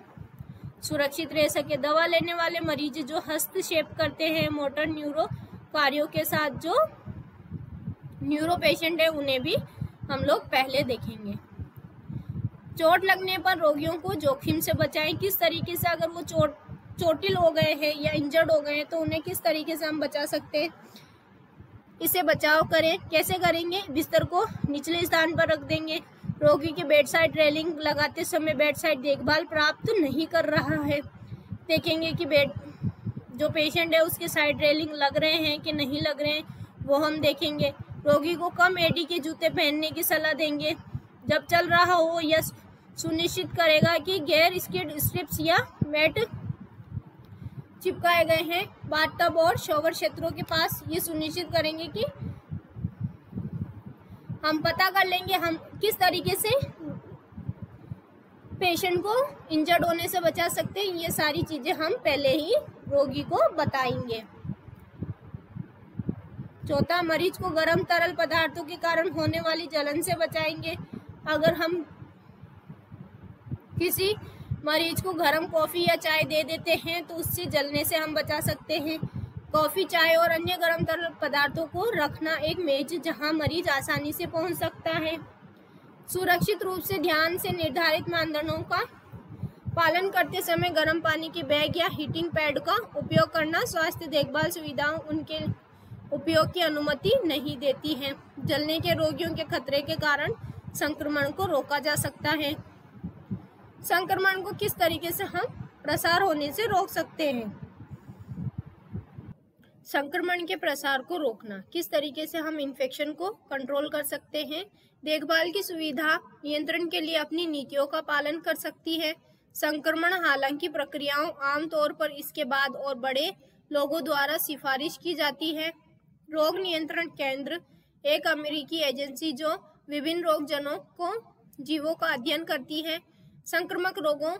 सुरक्षित रह सके। दवा लेने वाले मरीज जो हस्तक्षेप करते हैं मोटर न्यूरो कार्यों के साथ, जो न्यूरो पेशेंट है उन्हें भी हम लोग पहले देखेंगे। चोट लगने पर रोगियों को जोखिम से बचाएं। किस तरीके से, अगर वो चोटिल हो गए हैं या इंजर्ड हो गए हैं तो उन्हें किस तरीके से हम बचा सकते हैं, इससे बचाव करें। कैसे करेंगे? बिस्तर को निचले स्थान पर रख देंगे। रोगी के बेड साइड रेलिंग लगाते समय बेड साइड देखभाल प्राप्त नहीं कर रहा है, देखेंगे कि बेड जो पेशेंट है उसके साइड रेलिंग लग रहे हैं कि नहीं लग रहे हैं, वो हम देखेंगे। रोगी को कम एडी के जूते पहनने की सलाह देंगे जब चल रहा हो, या सुनिश्चित करेगा कि गैर स्किड स्ट्रिप्स या मैट चिपकाए गए हैं बाथटब और शॉवर क्षेत्रों के पास। ये सुनिश्चित करेंगे कि हम पता कर लेंगे हम किस तरीके से पेशेंट को इंजर्ड होने से बचा सकते हैं। ये सारी चीजें हम पहले ही रोगी को बताएंगे। चौथा, मरीज को गर्म तरल पदार्थों के कारण होने वाली जलन से बचाएंगे। अगर हम किसी मरीज को गर्म कॉफी या चाय दे देते हैं तो उससे जलने से हम बचा सकते हैं। कॉफी, चाय और अन्य गर्म तरल पदार्थों को रखना एक मेज जहां मरीज आसानी से पहुंच सकता है। सुरक्षित रूप से ध्यान से निर्धारित मानदंडों का पालन करते समय गर्म पानी के बैग या हीटिंग पैड का उपयोग करना स्वास्थ्य देखभाल सुविधाओं उनके उपयोग की अनुमति नहीं देती है। जलने के रोगियों के खतरे के कारण संक्रमण को रोका जा सकता है। संक्रमण को किस तरीके से हम प्रसार होने से रोक सकते हैं? संक्रमण के प्रसार को रोकना, किस तरीके से हम इन्फेक्शन को कंट्रोल कर सकते हैं? देखभाल की सुविधा नियंत्रण के लिए अपनी नीतियों का पालन कर सकती है। संक्रमण हालांकि प्रक्रियाओं आमतौर पर इसके बाद और बड़े लोगों द्वारा सिफारिश की जाती है। रोग नियंत्रण केंद्र एक अमेरिकी एजेंसी जो विभिन्न रोगजनों को जीवों का अध्ययन करती है। संक्रामक रोगों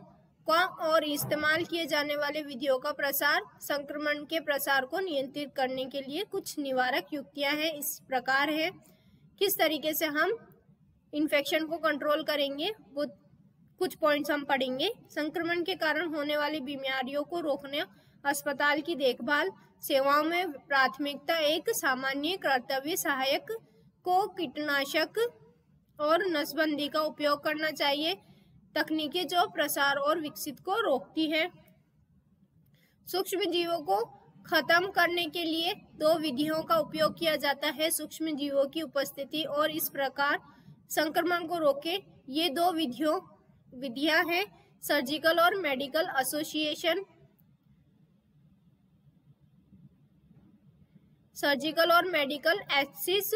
का और इस्तेमाल किए जाने वाले विधियों का प्रसार संक्रमण के प्रसार को नियंत्रित करने के लिए कुछ निवारक युक्तियां हैं। इस प्रकार है किस तरीके से हम इन्फेक्शन को कंट्रोल करेंगे, वो कुछ पॉइंट्स हम पढ़ेंगे। संक्रमण के कारण होने वाली बीमारियों को रोकने अस्पताल की देखभाल सेवाओं में प्राथमिकता एक सामान्य कर्तव्य सहायक को कीटनाशक और नसबंदी का उपयोग करना चाहिए। तकनीकें जो प्रसार और विकसित को रोकती है। सूक्ष्म जीवों को खत्म करने के लिए दो विधियों का उपयोग किया जाता है। सूक्ष्म जीवों की उपस्थिति और इस प्रकार संक्रमण को रोके ये दो विधियां हैं सर्जिकल और मेडिकल एसोसिएशन। सर्जिकल और मेडिकल एप्सिस।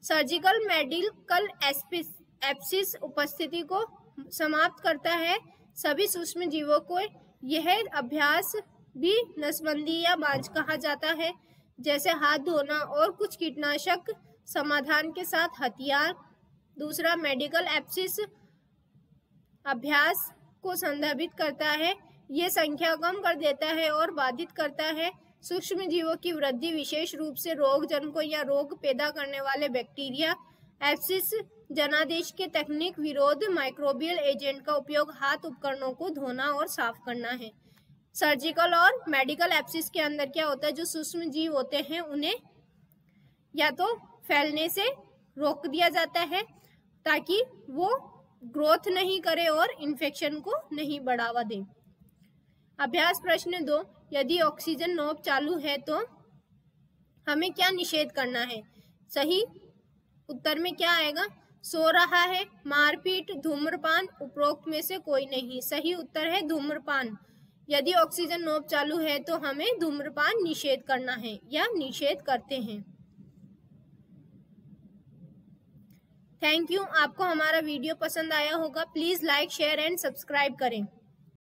सर्जिकल मेडिकल एप्सिस उपस्थिति को समाप्त करता है। सभी सूक्ष्म जीवों को यह अभ्यास भी नसबंदी या बांझ कहा जाता है, जैसे हाथ धोना और कुछ कीटनाशक समाधान के साथ हथियार। दूसरा, मेडिकल एप्सिस अभ्यास को संदर्भित करता है। यह संख्या कम कर देता है और बाधित करता है सूक्ष्म जीवों की वृद्धि, विशेष रूप से रोगजनकों या रोग पैदा करने वाले बैक्टीरिया। एप्सिस जनादेश के तकनीक विरोध माइक्रोबियल एजेंट का उपयोग हाथ उपकरणों को धोना और साफ करना है। सर्जिकल और मेडिकल एप्सिस के अंदर क्या होता है, जो सूक्ष्म जीव होते हैं उन्हें या तो फैलने से रोक दिया जाता है ताकि वो ग्रोथ नहीं करे और इन्फेक्शन को नहीं बढ़ावा दे। अभ्यास प्रश्न 2, यदि ऑक्सीजन नोब चालू है तो हमें क्या निषेध करना है? सही उत्तर में क्या आएगा? सो रहा है, मारपीट, धूम्रपान, उपरोक्त में से कोई नहीं। सही उत्तर है धूम्रपान। यदि ऑक्सीजन नोब चालू है तो हमें धूम्रपान निषेध करना है या निषेध करते हैं। Thank you. आपको हमारा वीडियो पसंद आया होगा। Please like, share and subscribe करें।